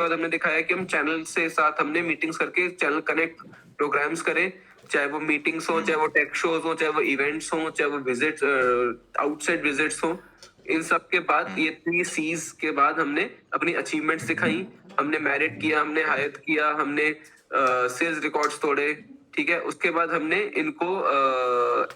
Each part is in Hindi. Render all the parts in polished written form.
बाद हमने दिखाया कि हम चैनल से साथ हमने मीटिंग्स करके चैनल कनेक्ट प्रोग्राम्स करें, चाहे वो मीटिंग्स हो, चाहे वो टेक शोज हो, चाहे वो इवेंट्स हो, चाहे वो विजिट्स, आउटसाइड विजिट्स हो। इन सब के बाद ये 3 C's के बाद हमने अपनी अचीवमेंट्स दिखाई, हमने मेरिट किया, हमने हायर किया, हमने सेल्स रिकॉर्ड्स तोड़े, ठीक है। उसके बाद हमने इनको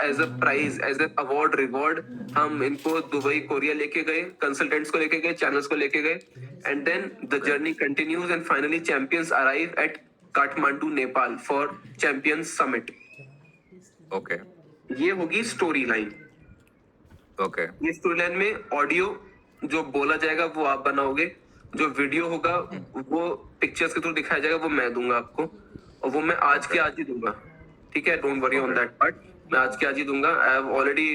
as a prize, as a award reward हम इनको दुबई कोरिया लेके गए, कंसल्टेंट्स को लेके गए, चैनल्स को लेके गए, and then the journey continues and finally champions arrive at Kathmandu Nepal for champions summit. Okay ये होगी स्टोरी लाइन। ओके ये स्टोरी लाइन में ऑडियो जो बोला जाएगा वो आप बनाओगे, जो वीडियो होगा वो पिक्चर्स के थ्रू दिखाया जाएगा वो मैं दूंगा आपको, और वो मैं आज के आज ही दूंगा, ठीक है। Don't worry on that part, मैं आज के आज ही दूंगा। I have already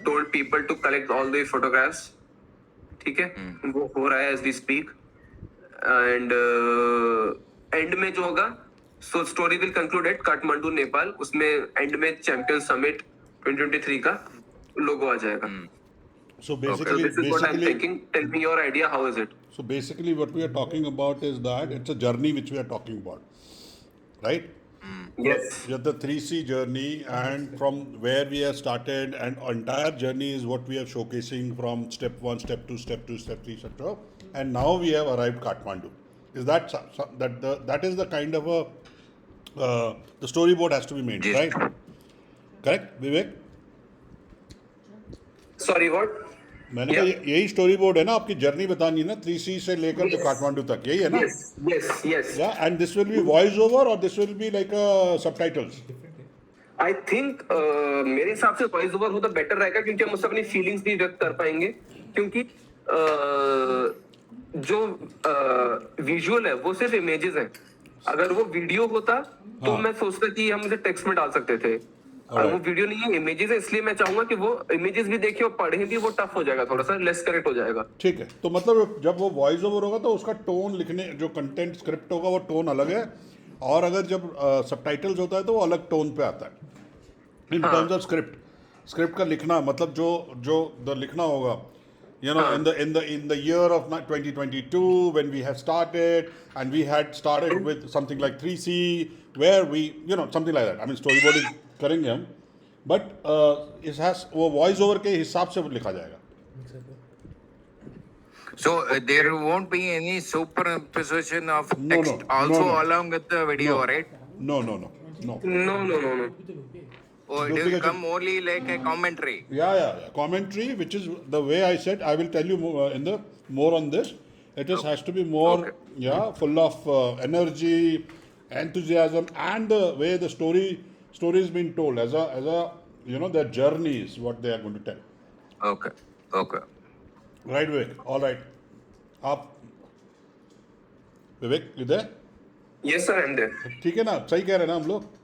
told people to collect all the photographs, ठीक है। वो हो रहा है as we speak, and end में जो होगा, so story will conclude at Kathmandu Nepal. उसमें एंड में चैंपियन समिट 2023 का लोगो आ जाएगा। So basically, This is what I'm thinking. Tell me your idea. How is it? So basically, what we are talking about is that it's a journey which we are talking about, right? Yes. The 3C journey, and from where we have started, and entire journey is what we are showcasing from step 1, step 2, step 2, step 3, etc. And now we have arrived Kathmandu. Is that that is the kind of a the storyboard has to be made, Yes. right? Correct, Vivek? Sorry, what? मैंने कहा यही स्टोरी बोर्ड है ना, आपकी जर्नी बतानी है ना 3C से लेकर तो काठमांडू तक, यही है ना? Yes, yes, yes. Yeah, and this will be voice over or this will be like subtitles? I think मेरे हिसाब से वॉइस ओवर हो तो बेटर रहेगा, क्योंकि हम उससे अपनी फीलिंग्स भी व्यक्त कर पाएंगे। क्योंकि जो विजुअल है वो सिर्फ इमेजेस हैं। अगर वो वीडियो होता तो मैं सोचता कि हम उसे टेक्स्ट में डाल सकते थे, और वो वीडियो नहीं है, इमेजेस है, इसलिए मैं चाहूंगा कि वो इमेजेस भी देखें और पढ़े भी, वो टफ हो जाएगा, थोड़ा सा लेस करेक्ट हो जाएगा। ठीक है, तो मतलब जब वो वॉइस ओवर होगा तो उसका टोन लिखने, जो कंटेंट स्क्रिप्ट होगा वो टोन अलग है, और अगर जब सबटाइटल्स होता है तो वो अलग टोन पे आता है इन टर्म्स ऑफ स्क्रिप्ट का लिखना, मतलब जो लिखना होगा, you know, in the year of 2022 when we have started, and we had started with something like 3C where we, you know, something like that. I mean storyboard करेंगे हम, but it has वो वॉइस ओवर के हिसाब से लिखा जाएगा। So there won't be any superimposition of text along with the video, right? No. Or it will come only like a commentary. Yeah. Commentary, which is the way I said. I will tell you more on this. It has to be more, full of energy, enthusiasm, and the way the story is being told as a you know, their journey is what they are going to tell. Okay. Right, Vivek. All right. आप विवेक इधर? Yes sir, I'm there. ठीक है ना, सही कह रहे हैं ना हम लोग?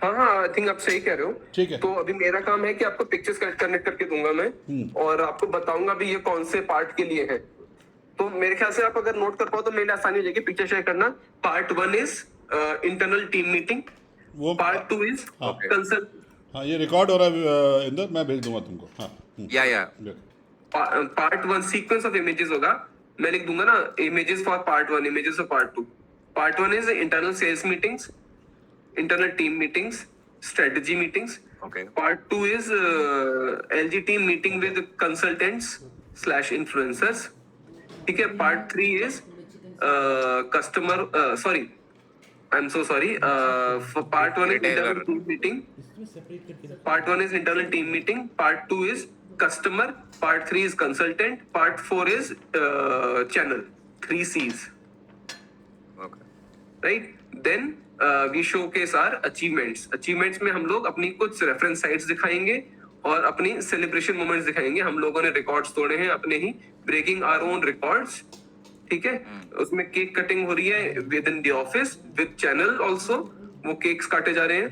हाँ, आई थिंक आप सही कह रहे हो। ठीक है। तो अभी मेरा काम है कि आपको पिक्चर्स कनेक्ट करके दूंगा मैं, और आपको बताऊंगा भी ये कौन से पार्ट के लिए है। तो मेरे ख्याल से आप अगर नोट कर पाओ तो मेरे लिए आसानी हो जाएगी पिक्चर शेयर करना। Part 1 is internal team meeting, part 2 is consult. हाँ, ये रिकॉर्ड हो रहा है इंदर, मैं भेज दूंगा तुमको। हाँ, Yeah. Part 1 sequence of images होगा, मैं लिख दूंगा ना, images for part 1, images for part 2। Part 1 is internal sales meetings, internal team meetings, strategy meetings. Okay. Part 2 is LG team meeting with consultants / influencers. ठीक है। Part 3 is customer. Sorry, I'm so sorry. For part 1 is internal team meeting. Part 1 is internal team meeting. Part 2 is customer. Part 3 is consultant. Part 4 is channel. 3 C's. Okay. Right? Then we showcase our achievements में हम लोग अपनी कुछ रेफरेंस साइट्स दिखाएंगे और अपनी सेलिब्रेशन मोमेंट्स दिखाएंगे। हम लोगों ने रिकॉर्ड्स तोड़े हैं अपने ही, ब्रेकिंग आवर ओन रिकॉर्ड्स, ठीक है। उसमें केक कटिंग हो रही है with in the office with channel also, वो केक्स काटे जा रहे हैं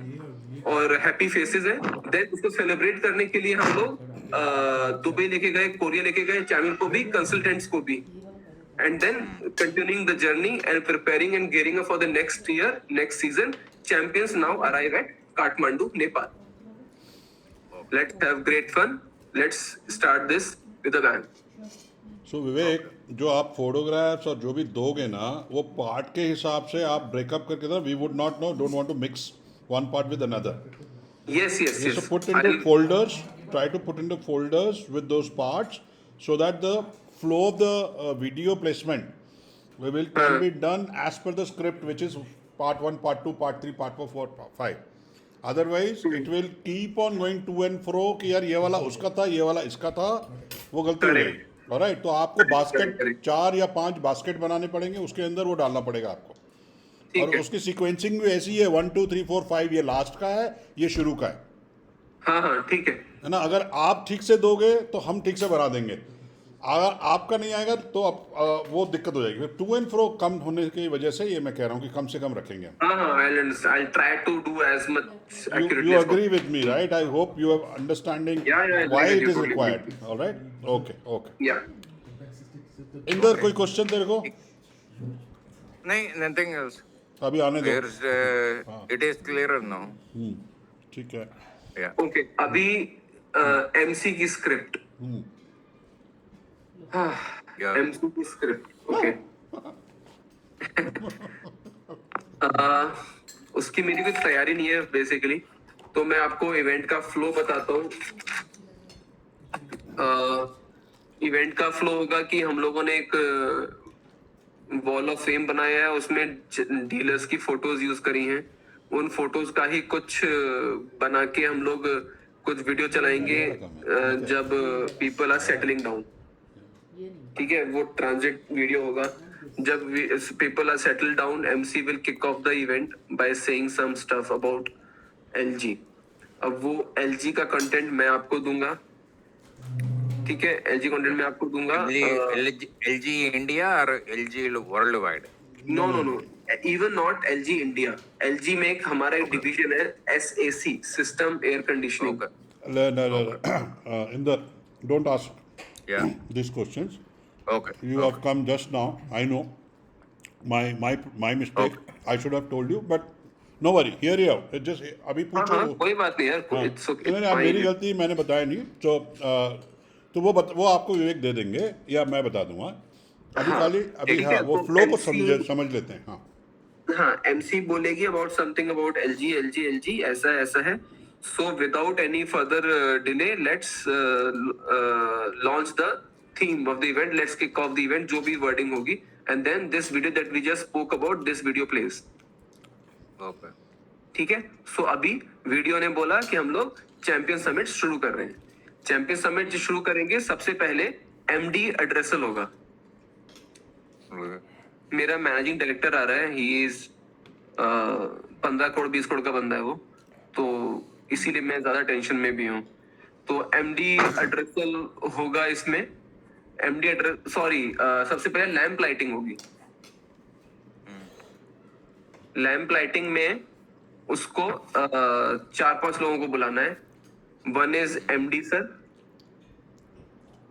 और हैप्पी फेसेस हैं। देन उसको सेलिब्रेट करने के लिए हम लोग दुबई लेके गए, कोरिया लेके गए, चैनल को भी, कंसल्टेंट्स को भी, and then continuing the journey and preparing and gearing up for the next year, next season. Champions now arrive at Kathmandu, Nepal. Let's have great fun. Let's start this with a bang. So Vivek, जो आप फोटोग्राफ्स और जो भी दोगे ना वो पार्ट के हिसाब से आप ब्रेकअप करके दो. We would not no, don't want to mix one part with another. Yes, yes, So yes. put into folders, try to put into folders with those parts so that the flow of the video placement can be done as per the script, which is part 1, part 2, part 3, part 4, part 5. Otherwise it will keep on going to and fro कि यार ये वाला उसका था, ये वाला इसका था, वो गलती हो जाएगी. ऑलराइट, तो आपको बास्केट correct. 4 या 5 बास्केट बनाने पड़ेंगे, उसके अंदर वो डालना पड़ेगा आपको. ठीक और है. उसकी सीक्वेंसिंग भी ऐसी है 1 2 3 4 5. ये लास्ट का है, ये शुरू का है. हाँ हाँ ठीक है. है ना. अगर आप ठीक से दोगे तो हम ठीक से बना देंगे. अगर आपका नहीं आएगा तो अब वो दिक्कत हो जाएगी. टू एंड फ्रो कम होने की वजह से ये मैं कह रहा हूँ कि कम से कम रखेंगे. हाँ हाँ, I'll try to do as much accurately You as agree with me, right? I hope you have understanding Yeah, why I it is totally required. All right? Okay. possible. Yeah. Inder कोई क्वेश्चन तेरे को? नहीं, nothing else. अभी आने दो. There's it is clearer now. ठीक है. Yeah. Okay. अभी MC की स्क्रिप्ट. Yeah. MC की स्क्रिप्ट. Okay. उसकी मेरी कोई तैयारी नहीं है बेसिकली. तो मैं आपको इवेंट का फ्लो बताता हूँ. इवेंट का फ्लो होगा कि हम लोगों ने एक वॉल ऑफ फेम बनाया है. उसमें डीलर्स की फोटोज यूज करी हैं. उन फोटोज का ही कुछ बना के हम लोग कुछ वीडियो चलाएंगे जब पीपल आर सेटलिंग डाउन. ठीक है, वो ट्रांजिट वीडियो होगा. जब people are settle down, MC will kick off the event by saying some stuff about LG. अब वो LG का कंटेंट मैं आपको दूंगा. ठीक है, LG कंटेंट मैं आपको दूंगा. LG India or LG worldwide? No, even not LG India. LG में एक हमारा एक डिवीजन है SAC, system air conditioning. Okay. Indar, don't ask Yeah. these questions. Okay. You have come just now. I know. My mistake. I should have told you, but no worry. Hear you out. Just अभी हाँ पूछो. हाँ, कोई बात नहीं यार. हाँ. It's okay. नहीं, नहीं, मेरी गलती, मैंने बताया नहीं. तो वो आपको विवेक दे देंगे या मैं बता दूंगा. अभी हाँ, खाली अभी ठीक हाँ है, वो तो फ्लो को MC समझ लेते हैं. हाँ. हाँ, MC बोलेगी अबाउट समथिंग अबाउट LG ऐसा ऐसा है. So without any further delay let's launch the theme of the event. Let's kick off the event, जो भी वर्डिंग होगी. And then this video that we just spoke about, this video plays. Okay. ठीक है. सो अभी वीडियो ने बोला कि हम लोग चैंपियन समिट शुरू कर रहे हैं. चैंपियन समिट जो शुरू करेंगे, सबसे पहले MD एड्रेसल होगा. Okay. मेरा मैनेजिंग डायरेक्टर आ रहा है. ही इज 15 करोड़ 20 करोड़ का बंदा है वो. तो इसीलिए मैं ज्यादा टेंशन में भी हूँ. तो MD एड्रेसल होगा इसमें. सबसे पहले लैंप लाइटिंग होगी. लैंप लाइटिंग में उसको 4-5 लोगों को बुलाना है. One is MD sir,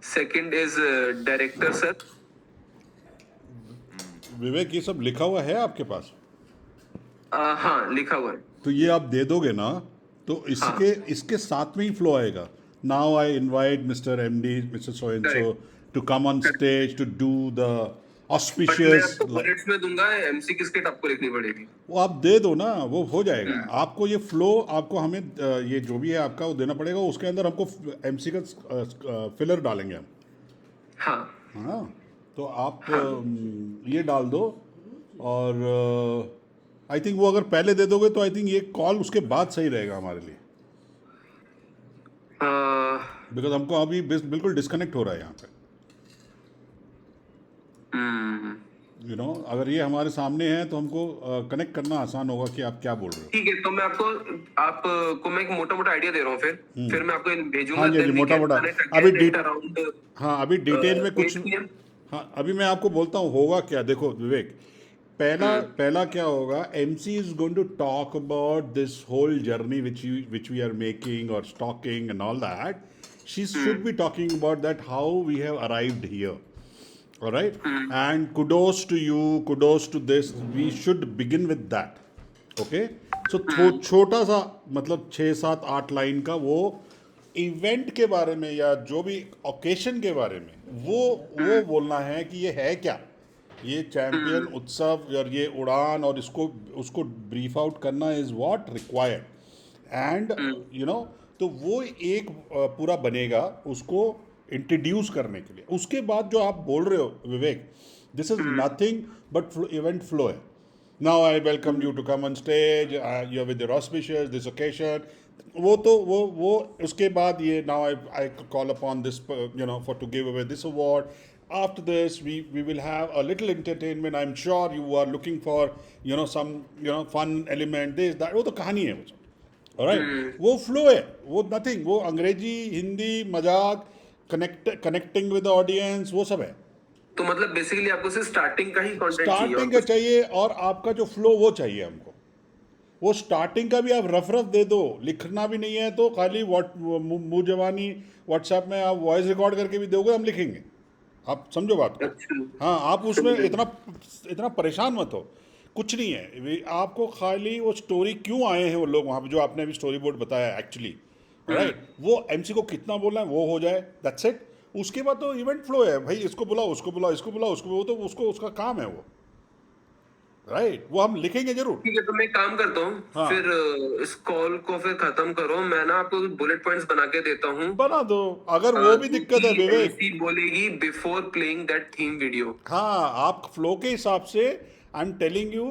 second is director sir. Vivek, ये सब लिखा हुआ है आपके पास? हाँ, लिखा हुआ है. तो ये आप दे दोगे ना, तो इसके साथ में ही फ्लो आएगा. Now I invite mister MD, mister so and so to come on stage to do the but मैं ऑस्पिशियस. आपको बुलेट्स में दूंगा. MC की स्क्रिप्ट आपको लिखनी पड़ेगी. वो आप दे दो ना, वो हो जाएगा. आपको ये फ्लो, आपको हमें ये जो भी है आपका वो देना पड़ेगा. उसके अंदर हमको MC का फिलर डालेंगे हम. हाँ हाँ, तो आप ये डाल दो. और आई थिंक वो अगर पहले दे दोगे तो आई थिंक ये कॉल उसके बाद सही रहेगा हमारे लिए. बिकॉज हमको अभी बिल्कुल डिस्कनेक्ट हो रहा है यहाँ पे. यू नो, अगर ये हमारे सामने है तो हमको कनेक्ट करना आसान होगा कि आप क्या बोल रहे हो. ठीक है. तो मैं आपको मैं एक मोटा आइडिया दे रहा हूँ. फिर मैं आपको भेजूंगा. हाँ जी, then we मोटा can मोटा. connect अभी again around, हाँ, अभी डिटेल में कुछ. 8 PM. हाँ, अभी मैं आपको बोलता हूँ होगा क्या. देखो विवेक, पहला क्या होगा. MC is going to talk about this whole journey which we are making or stalking and all that. She should be talking about that, how we have arrived here. All right? And kudos to you, kudos to this. We should begin with that. Okay? So छोटा सा, मतलब 6, 7, 8 लाइन का वो इवेंट के बारे में या जो भी ओकेशन के बारे में वो बोलना है कि ये है क्या, ये चैंपियन उत्सव और ये उड़ान और इसको उसको ब्रीफ आउट करना is what required and you know. तो वो एक पूरा बनेगा उसको इंट्रोड्यूस करने के लिए। उसके बाद जो आप बोल रहे हो Vivek, this is nothing but event flow है। Now I welcome you to come on stage. You're with your auspicious this occasion. वो उसके बाद ये now I call upon this for to give away this award. After this we will have a little entertainment. I'm sure you are looking for some fun element this that वो तो कहानी है वो। Alright, वो फ्लो है, वो नथिंग, वो अंग्रेजी हिंदी मजाक कनेक्टिंग विद ऑडियंस वो सब है। तो मतलब बेसिकली आपको सिर्फ स्टार्टिंग का ही कंटेंट चाहिए स्टार्टिंग का चाहिए और आपका जो फ्लो वो चाहिए हमको। वो स्टार्टिंग का भी आप रफ दे दो, लिखना भी नहीं है तो खाली मुंह जवानी व्हाट्सएप में आप वॉइस रिकॉर्ड करके भी दोगे, हम लिखेंगे। आप समझो बात को। अच्छा। हाँ, आप उसमें इतना परेशान मत हो, कुछ नहीं है। आपको खाली वो स्टोरी क्यों आए हैं वो लोग वहाँ पे, जो आपने अभी स्टोरी बोर्ड बताया एक्चुअली, राइट, वो एमसी को कितना बोलना है वो हो जाए, दैट्स इट। उसके बाद तो इवेंट फ्लो है भाई, इसको बुलाओ उसको बुलाओ इसको बुलाओ उसको, वो तो उसको उसका काम है वो, राइट, वो हम लिखेंगे जरूर। ठीक है, तो मैं एक काम करता हूँ। हाँ। फिर इस कॉल को फिर खत्म करो, मैं ना आपको बुलेट पॉइंट्स बना के देता हूँ। बना दो, अगर वो भी दिक्कत है विवेक। MC बोलेगी before playing that theme video. हाँ, आप फ्लो के हिसाब से, आई एम टेलिंग यू,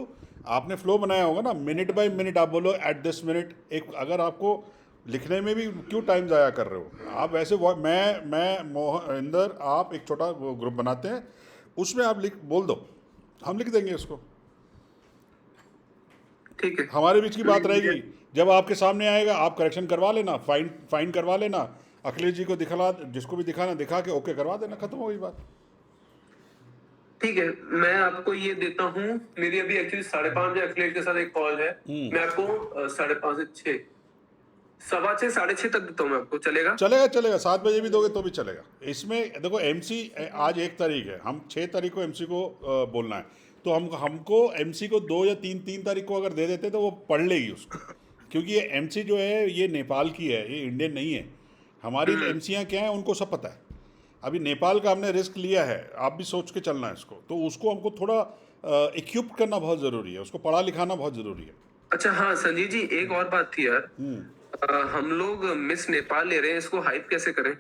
आपने फ्लो बनाया होगा ना, मिनट बाय मिनट आप बोलो एट दिस मिनट। एक अगर आपको लिखने में भी क्यों टाइम ज़ाया कर रहे हो आप, वैसे मैं मोहिंदर, आप एक छोटा ग्रुप बनाते हैं, उसमें आप बोल दो, हम लिख देंगे उसको। ठीक है, हमारे बीच की बात रहेगी, जब आपके सामने आएगा आप करेक्शन करवा लेना, फाइन करवा लेना, अखिलेश जी को दिखला, जिसको भी दिखाना दिखा के ओके करवा देना, खत्म हो गई बात। ठीक है, मैं आपको ये देता हूँ। मेरी अभी एक्चुअली 5:30 बजे अखिलेश के साथ एक कॉल है। मैं आपको 5:30 से 6, 6:15 6:30 तक देता हूँ मैं आपको, चलेगा? चलेगा 7 बजे भी दोगे तो भी चलेगा। इसमें देखो एमसी आज 1 तारीख है, हम 6 तारीख को एमसी को बोलना है, तो हमको एमसी को 2 या 3 तारीख को अगर दे देते तो वो पढ़ लेगी उसको, क्योंकि ये एमसी जो है ये नेपाल की है, ये इंडियन नहीं है। हमारी एमसीयाँ क्या है उनको सब पता है। अभी नेपाल का हमने रिस्क लिया है, आप भी सोच के चलना है इसको, तो उसको हमको थोड़ा इक्विप करना बहुत ज़रूरी है, उसको पढ़ा लिखाना बहुत ज़रूरी है। अच्छा हाँ संजीव जी, एक और बात थी यार। हम लोग मिस नेपाल ले रहे हैं, इसको हाइप कैसे करें?